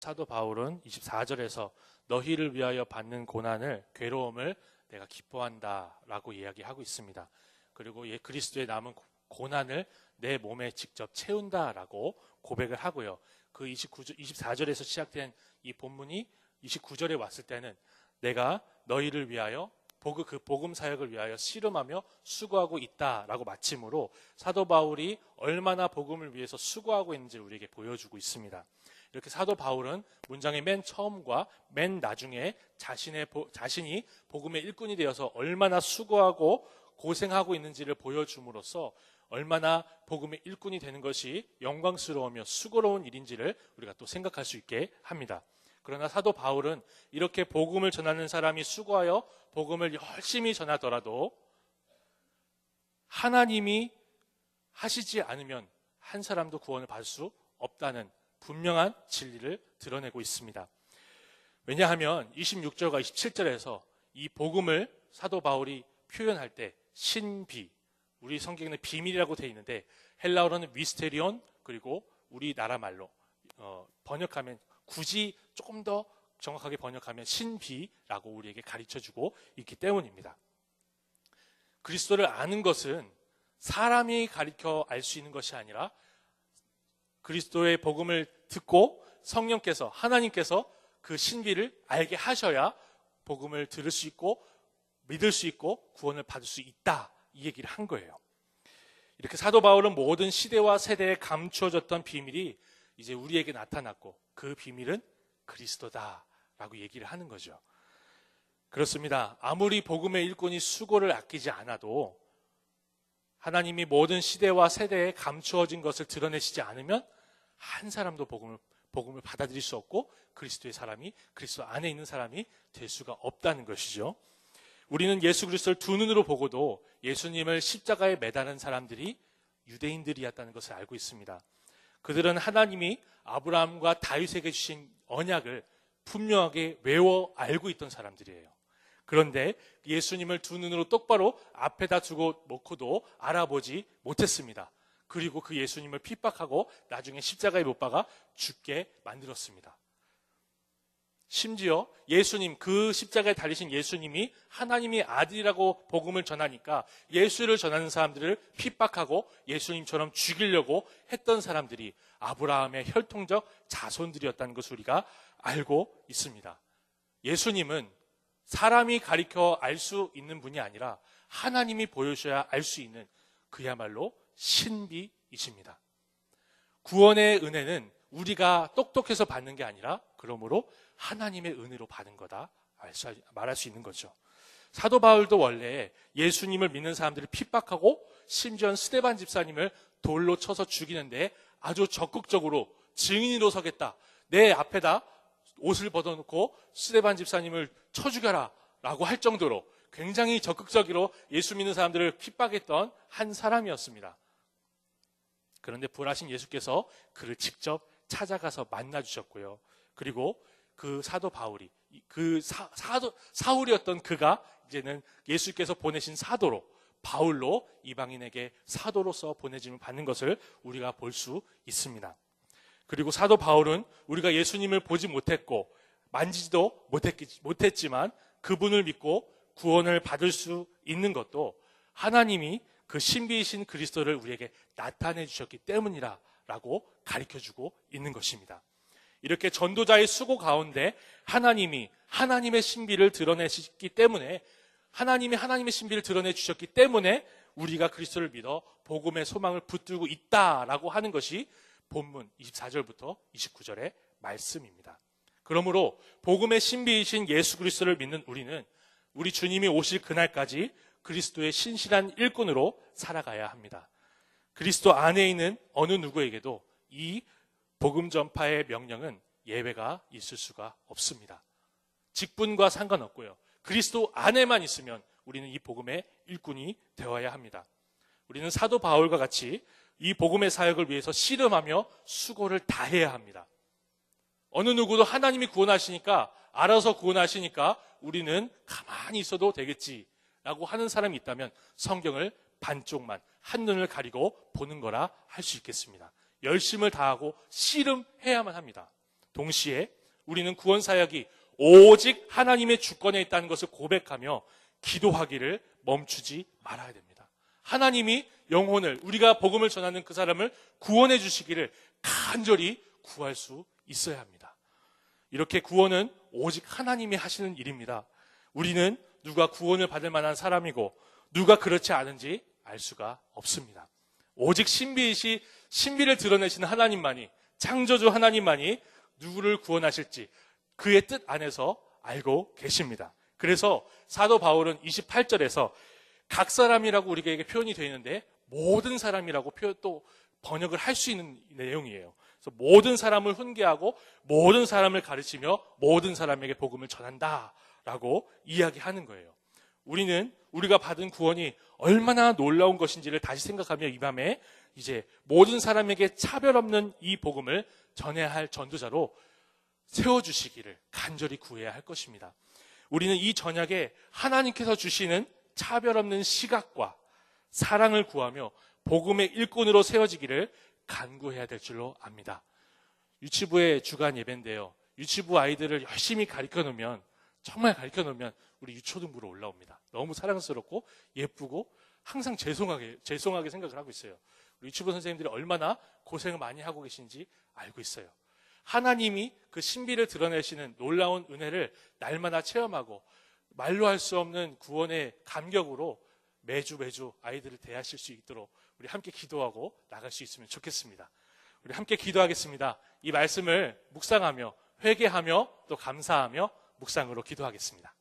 사도 바울은 24절에서 너희를 위하여 받는 고난을, 괴로움을 내가 기뻐한다 라고 이야기하고 있습니다. 그리고 그리스도의 남은 고난을 내 몸에 직접 채운다 라고 고백을 하고요. 그 24절에서 시작된 이 본문이 29절에 왔을 때는 내가 너희를 위하여 그 복음 사역을 위하여 씨름하며 수고하고 있다라고 마침으로 사도 바울이 얼마나 복음을 위해서 수고하고 있는지를 우리에게 보여주고 있습니다. 이렇게 사도 바울은 문장의 맨 처음과 맨 나중에 자신이 복음의 일꾼이 되어서 얼마나 수고하고 고생하고 있는지를 보여줌으로써 얼마나 복음의 일꾼이 되는 것이 영광스러우며 수고로운 일인지를 우리가 또 생각할 수 있게 합니다. 그러나 사도 바울은 이렇게 복음을 전하는 사람이 수고하여 복음을 열심히 전하더라도 하나님이 하시지 않으면 한 사람도 구원을 받을 수 없다는 분명한 진리를 드러내고 있습니다. 왜냐하면 26절과 27절에서 이 복음을 사도 바울이 표현할 때 신비, 우리 성경에는 비밀이라고 되어 있는데 헬라어로는 미스테리온, 그리고 우리나라 말로 번역하면 굳이 조금 더 정확하게 번역하면 신비라고 우리에게 가르쳐주고 있기 때문입니다. 그리스도를 아는 것은 사람이 가르쳐 알 수 있는 것이 아니라 그리스도의 복음을 듣고 성령께서, 하나님께서 그 신비를 알게 하셔야 복음을 들을 수 있고 믿을 수 있고 구원을 받을 수 있다, 이 얘기를 한 거예요. 이렇게 사도 바울은 모든 시대와 세대에 감추어졌던 비밀이 이제 우리에게 나타났고 그 비밀은 그리스도다라고 얘기를 하는 거죠. 그렇습니다. 아무리 복음의 일꾼이 수고를 아끼지 않아도 하나님이 모든 시대와 세대에 감추어진 것을 드러내시지 않으면 한 사람도 복음을 받아들일 수 없고 그리스도의 사람이, 그리스도 안에 있는 사람이 될 수가 없다는 것이죠. 우리는 예수 그리스도를 두 눈으로 보고도 예수님을 십자가에 매다는 사람들이 유대인들이었다는 것을 알고 있습니다. 그들은 하나님이 아브라함과 다윗에게 주신 언약을 분명하게 외워 알고 있던 사람들이에요. 그런데 예수님을 두 눈으로 똑바로 앞에다 두고 놓고도 알아보지 못했습니다. 그리고 그 예수님을 핍박하고 나중에 십자가에 못 박아 죽게 만들었습니다. 심지어 예수님, 그 십자가에 달리신 예수님이 하나님의 아들이라고 복음을 전하니까 예수를 전하는 사람들을 핍박하고 예수님처럼 죽이려고 했던 사람들이 아브라함의 혈통적 자손들이었다는 것을 우리가 알고 있습니다. 예수님은 사람이 가리켜 알 수 있는 분이 아니라 하나님이 보여줘야 알 수 있는 그야말로 신비이십니다. 구원의 은혜는 우리가 똑똑해서 받는 게 아니라 그러므로 하나님의 은혜로 받은 거다 말할 수 있는 거죠. 사도 바울도 원래 예수님을 믿는 사람들을 핍박하고 심지어 스데반 집사님을 돌로 쳐서 죽이는데 아주 적극적으로 증인으로 서겠다, 내 앞에다 옷을 벗어놓고 스데반 집사님을 쳐 죽여라 라고 할 정도로 굉장히 적극적으로 예수 믿는 사람들을 핍박했던 한 사람이었습니다. 그런데 부활하신 예수께서 그를 직접 찾아가서 만나주셨고요. 그리고 그 사도 바울이, 사울이었던 그가 이제는 예수께서 보내신 사도로, 바울로 이방인에게 사도로서 보내짐을 받는 것을 우리가 볼 수 있습니다. 그리고 사도 바울은 우리가 예수님을 보지 못했고 만지지도 못했지만 그분을 믿고 구원을 받을 수 있는 것도 하나님이 그 신비이신 그리스도를 우리에게 나타내 주셨기 때문이라고 가르쳐주고 있는 것입니다. 이렇게 전도자의 수고 가운데 하나님이 하나님의 신비를 드러내셨기 때문에, 하나님이 하나님의 신비를 드러내 주셨기 때문에 우리가 그리스도를 믿어 복음의 소망을 붙들고 있다라고 하는 것이 본문 24절부터 29절의 말씀입니다. 그러므로 복음의 신비이신 예수 그리스도를 믿는 우리는 우리 주님이 오실 그날까지 그리스도의 신실한 일꾼으로 살아가야 합니다. 그리스도 안에 있는 어느 누구에게도 이 복음 전파의 명령은 예외가 있을 수가 없습니다. 직분과 상관없고요. 그리스도 안에만 있으면 우리는 이 복음의 일꾼이 되어야 합니다. 우리는 사도 바울과 같이 이 복음의 사역을 위해서 씨름하며 수고를 다해야 합니다. 어느 누구도 하나님이 구원하시니까, 알아서 구원하시니까 우리는 가만히 있어도 되겠지라고 하는 사람이 있다면 성경을 반쪽만, 한눈을 가리고 보는 거라 할 수 있겠습니다. 열심을 다하고 씨름해야만 합니다. 동시에 우리는 구원 사역이 오직 하나님의 주권에 있다는 것을 고백하며 기도하기를 멈추지 말아야 됩니다. 하나님이 영혼을, 우리가 복음을 전하는 그 사람을 구원해 주시기를 간절히 구할 수 있어야 합니다. 이렇게 구원은 오직 하나님이 하시는 일입니다. 우리는 누가 구원을 받을 만한 사람이고 누가 그렇지 않은지 알 수가 없습니다. 오직 신비를 드러내시는 하나님만이, 창조주 하나님만이 누구를 구원하실지 그의 뜻 안에서 알고 계십니다. 그래서 사도 바울은 28절에서 각 사람이라고 우리에게 표현이 되어 있는데 모든 사람이라고 또 번역을 할 수 있는 내용이에요. 그래서 모든 사람을 훈계하고 모든 사람을 가르치며 모든 사람에게 복음을 전한다라고 이야기하는 거예요. 우리가 받은 구원이 얼마나 놀라운 것인지를 다시 생각하며 이 밤에 이제 모든 사람에게 차별 없는 이 복음을 전해야 할 전도자로 세워주시기를 간절히 구해야 할 것입니다. 우리는 이 저녁에 하나님께서 주시는 차별 없는 시각과 사랑을 구하며 복음의 일꾼으로 세워지기를 간구해야 될 줄로 압니다. 유치부의 주간 예배인데요. 유치부 아이들을 열심히 정말 가르쳐 놓으면 우리 유초등부로 올라옵니다. 너무 사랑스럽고 예쁘고 항상 죄송하게 생각을 하고 있어요. 우리 유치부 선생님들이 얼마나 고생을 많이 하고 계신지 알고 있어요. 하나님이 그 신비를 드러내시는 놀라운 은혜를 날마다 체험하고 말로 할 수 없는 구원의 감격으로 매주 아이들을 대하실 수 있도록 우리 함께 기도하고 나갈 수 있으면 좋겠습니다. 우리 함께 기도하겠습니다. 이 말씀을 묵상하며 회개하며 또 감사하며 묵상으로 기도하겠습니다.